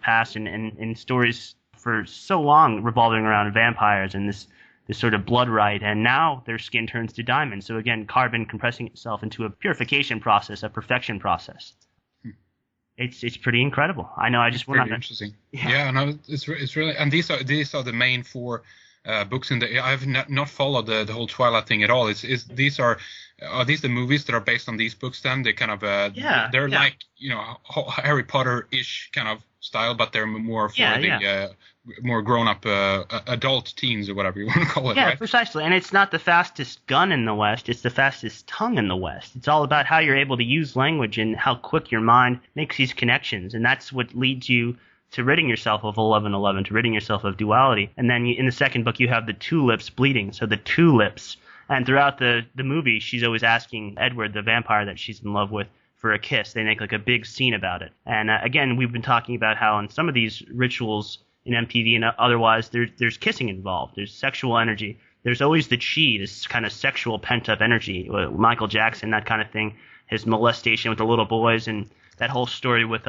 past and stories for so long revolving around vampires and this sort of blood right, and now their skin turns to diamond. So again, carbon compressing itself into a purification process, a perfection process. It's pretty incredible. I know. I just want to. Interesting. Yeah, no, it's really, and these are the main four books in the. I've not followed the whole Twilight thing at all. Are these the movies that are based on these books? Then they kind of they're like Harry Potter-ish kind of style, but they're more for more grown-up adult teens or whatever you want to call it. Yeah, right? Precisely. And it's not the fastest gun in the West; it's the fastest tongue in the West. It's all about how you're able to use language and how quick your mind makes these connections, and that's what leads you to ridding yourself of 1111, to ridding yourself of duality. And then in the second book, you have the tulips bleeding, so the tulips. And throughout the movie, she's always asking Edward, the vampire that she's in love with, for a kiss. They make like a big scene about it. And again, we've been talking about how in some of these rituals in MTV and otherwise, there's kissing involved. There's sexual energy. There's always the chi, this kind of sexual pent-up energy. Michael Jackson, that kind of thing, his molestation with the little boys, and that whole story with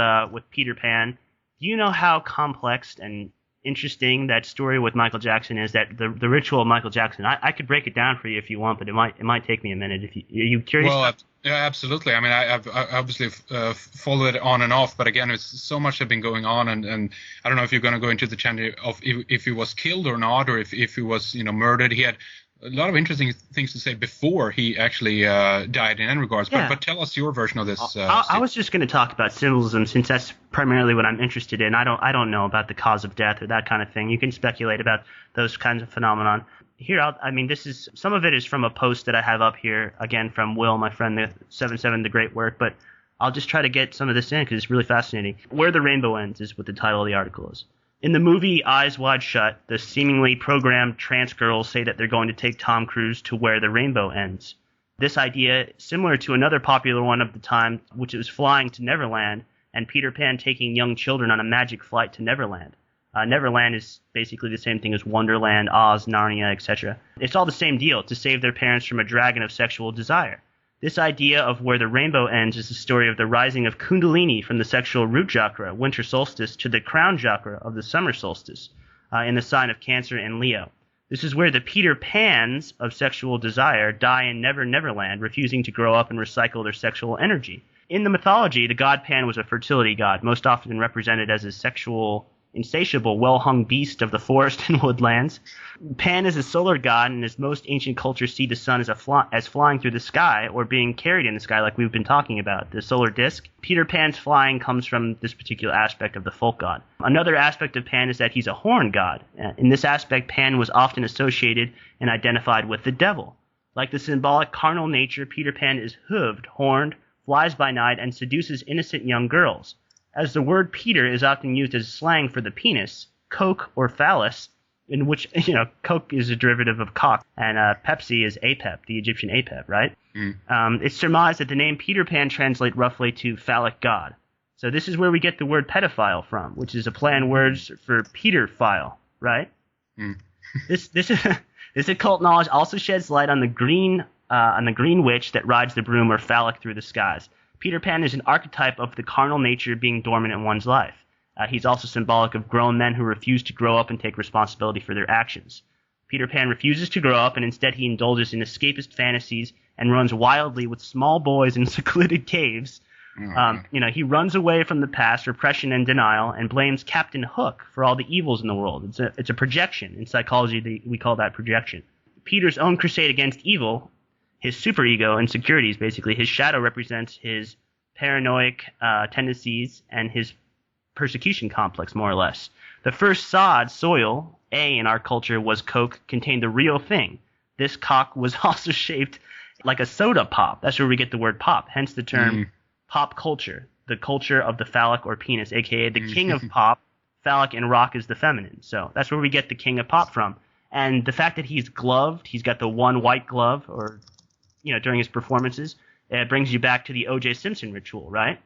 Peter Pan. Do you know how complex and interesting that story with Michael Jackson is? That the ritual of Michael Jackson. I could break it down for you if you want, but it might take me a minute. Are you curious? Well, yeah, absolutely. I mean, I've obviously followed it on and off, but again, it's so much has been going on, and I don't know if you're going to go into the channel of if he was killed or not, or if he was murdered. He had a lot of interesting things to say before he actually died in any regards. Yeah. But tell us your version of this. I was just going to talk about symbolism, since that's primarily what I'm interested in. I don't know about the cause of death or that kind of thing. You can speculate about those kinds of phenomenon. Here, some of it is from a post that I have up here, again from Will, my friend, the 77, the great work. But I'll just try to get some of this in because it's really fascinating. Where the Rainbow Ends is what the title of the article is. In the movie Eyes Wide Shut, the seemingly programmed trance girls say that they're going to take Tom Cruise to where the rainbow ends. This idea, similar to another popular one of the time, which was Flying to Neverland, and Peter Pan taking young children on a magic flight to Neverland. Neverland is basically the same thing as Wonderland, Oz, Narnia, etc. It's all the same deal, to save their parents from a dragon of sexual desire. This idea of where the rainbow ends is the story of the rising of Kundalini from the sexual root chakra, winter solstice, to the crown chakra of the summer solstice, in the sign of Cancer and Leo. This is where the Peter Pans of sexual desire die in Neverland, refusing to grow up and recycle their sexual energy. In the mythology, the god Pan was a fertility god, most often represented as a sexual, insatiable, well-hung beast of the forest and woodlands. Pan is a solar god, and as most ancient cultures see the sun as flying through the sky or being carried in the sky like we've been talking about, the solar disk. Peter Pan's flying comes from this particular aspect of the folk god. Another aspect of Pan is that he's a horn god. In this aspect, Pan was often associated and identified with the devil. Like the symbolic carnal nature, Peter Pan is hooved, horned, flies by night, and seduces innocent young girls. As the word Peter is often used as slang for the penis, coke or phallus, in which, coke is a derivative of cock, and Pepsi is Apep, the Egyptian Apep, right? It's surmised that the name Peter Pan translates roughly to phallic god. So this is where we get the word pedophile from, which is a play on words for Peter-phile, right? This occult knowledge also sheds light on the green witch that rides the broom or phallic through the skies. Peter Pan is an archetype of the carnal nature being dormant in one's life. He's also symbolic of grown men who refuse to grow up and take responsibility for their actions. Peter Pan refuses to grow up, and instead he indulges in escapist fantasies and runs wildly with small boys in secluded caves. He runs away from the past, repression, and denial, and blames Captain Hook for all the evils in the world. It's a projection. In psychology, we call that projection. Peter's own crusade against evil, his superego, insecurities, basically, his shadow represents his paranoid tendencies and his persecution complex, more or less. The first soil, A in our culture, was Coke, contained the real thing. This cock was also shaped like a soda pop. That's where we get the word pop, hence the term pop culture, the culture of the phallic or penis, a.k.a. the king of pop. Phallic and rock is the feminine. So that's where we get the king of pop from. And the fact that he's gloved, he's got the one white glove, or during his performances, it brings you back to the O.J. Simpson ritual, right?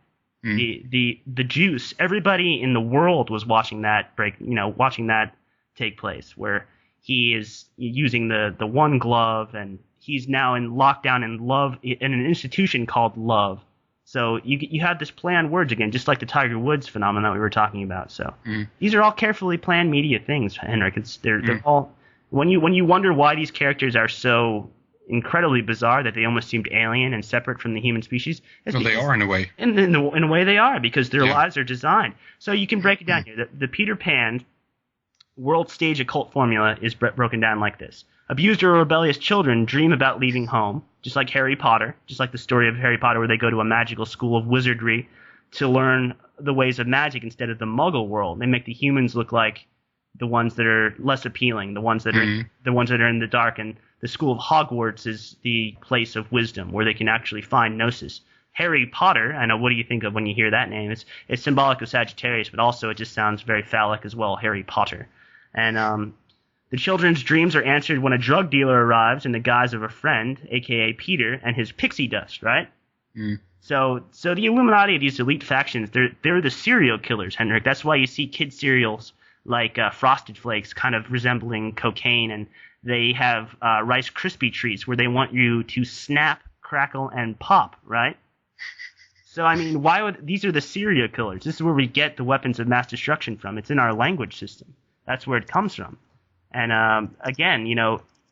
The juice. Everybody in the world was watching that take place, where he is using the one glove, and he's now in lockdown in love in an institution called Love. So you have this play on words again, just like the Tiger Woods phenomenon that we were talking about. So these are all carefully planned media things, Henrik. They're all when you wonder why these characters are so incredibly bizarre that they almost seemed alien and separate from the human species. Well, they are in a way. In a way they are, because their lives are designed. So you can break it down here. The Peter Pan world stage occult formula is broken down like this. Abused or rebellious children dream about leaving home, just like Harry Potter, just like the story of Harry Potter where they go to a magical school of wizardry to learn the ways of magic instead of the Muggle world. They make the humans look like the ones that are less appealing, the ones that are in the dark, and the school of Hogwarts is the place of wisdom where they can actually find gnosis. Harry Potter, I know, what do you think of when you hear that name? It's symbolic of Sagittarius, but also it just sounds very phallic as well, Harry Potter. And the children's dreams are answered when a drug dealer arrives in the guise of a friend, a.k.a. Peter, and his pixie dust, right? So the Illuminati, these elite factions, they're the serial killers, Henrik. That's why you see kid cereals like Frosted Flakes kind of resembling cocaine, and they have Rice Krispie treats where they want you to snap, crackle, and pop, right? So, I mean, these are the serial killers. This is where we get the weapons of mass destruction from. It's in our language system. That's where it comes from. And again,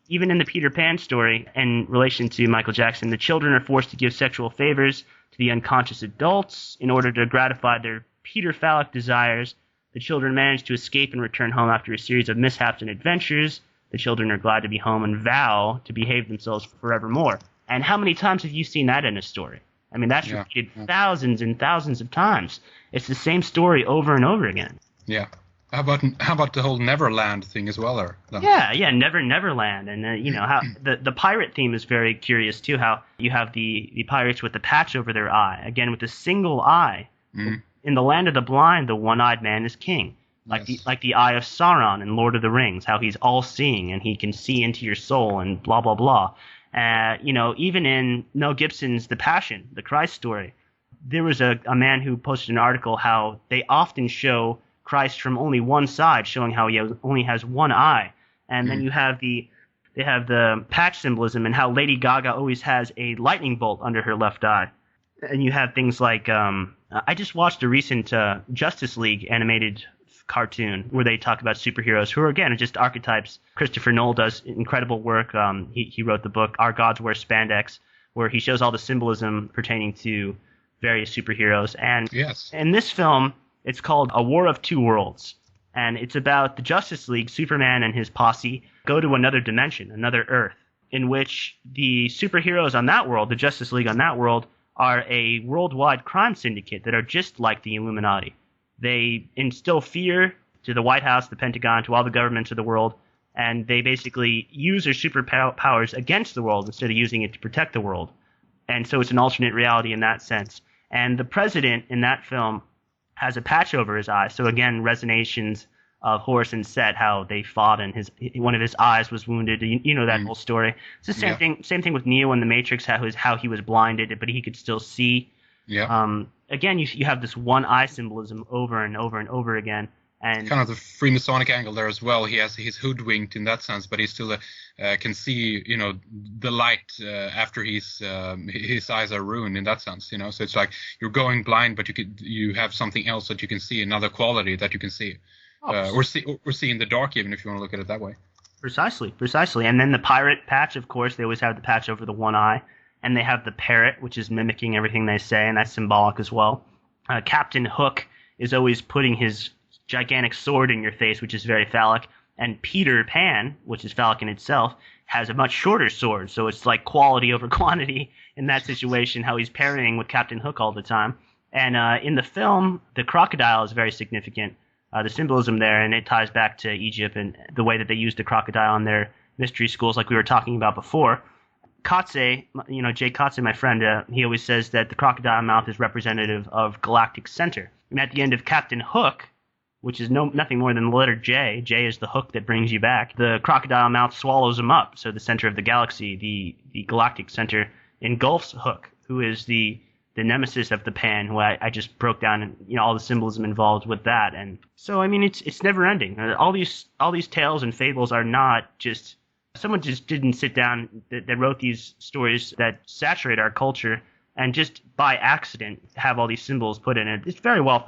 even in the Peter Pan story, in relation to Michael Jackson, the children are forced to give sexual favors to the unconscious adults in order to gratify their Peter phallic desires. The children manage to escape and return home after a series of mishaps and adventures. The children are glad to be home and vow to behave themselves forevermore. And how many times have you seen that in a story? I mean, that's repeated thousands and thousands of times. It's the same story over and over again. Yeah. How about the whole Neverland thing as well? Yeah, Neverland, and how the pirate theme is very curious too. How you have the pirates with the patch over their eye, again with a single eye. In the land of the blind, the one-eyed man is king, like the eye of Sauron in Lord of the Rings. How he's all-seeing and he can see into your soul and blah blah blah. Even in Mel Gibson's The Passion, the Christ story, there was a man who posted an article how they often show Christ from only one side, showing how he only has one eye. And then they have the patch symbolism and how Lady Gaga always has a lightning bolt under her left eye. And you have things like I just watched a recent Justice League animated cartoon where they talk about superheroes who are, again, just archetypes. Christopher Nolan does incredible work. He wrote the book Our Gods Wear Spandex, where he shows all the symbolism pertaining to various superheroes. And in this film, it's called A War of Two Worlds, and it's about the Justice League, Superman and his posse, go to another dimension, another Earth, in which the superheroes on that world, the Justice League on that world, are a worldwide crime syndicate that are just like the Illuminati. They instill fear to the White House, the Pentagon, to all the governments of the world, and they basically use their superpowers against the world instead of using it to protect the world. And so it's an alternate reality in that sense. And the president in that film has a patch over his eye. So again, resonations of Horus and Set, how they fought and one of his eyes was wounded. You know that whole story. It's the same thing with Neo in the Matrix, how he was blinded, but he could still see. Again, you have this one eye symbolism over and over and over again. And kind of the Freemasonic angle there as well. He's hoodwinked in that sense, but he still can see, the light after his eyes are ruined in that sense. So it's like you're going blind, but you have something else that you can see, another quality that you can see, or see in the dark, even if you want to look at it that way. Precisely. And then the pirate patch, of course, they always have the patch over the one eye, and they have the parrot, which is mimicking everything they say, and that's symbolic as well. Captain Hook is always putting his gigantic sword in your face, which is very phallic, and Peter Pan, which is phallic in itself, has a much shorter sword, so it's like quality over quantity in that situation, how he's parrying with Captain Hook all the time. And in the film, the crocodile is very significant, the symbolism there, and it ties back to Egypt and the way that they use the crocodile in their mystery schools like we were talking about before. Kotze, Jay Kotze, my friend, he always says that the crocodile mouth is representative of galactic center. And at the end of Captain Hook, which is nothing more than the letter J. J is the hook that brings you back. The crocodile mouth swallows him up. So the center of the galaxy, the galactic center, engulfs Hook, who is the nemesis of the Pan, who I just broke down, and all the symbolism involved with that. And so I mean, it's never ending. All these tales and fables are not just someone just didn't sit down that wrote these stories that saturate our culture and just by accident have all these symbols put in it. It's very well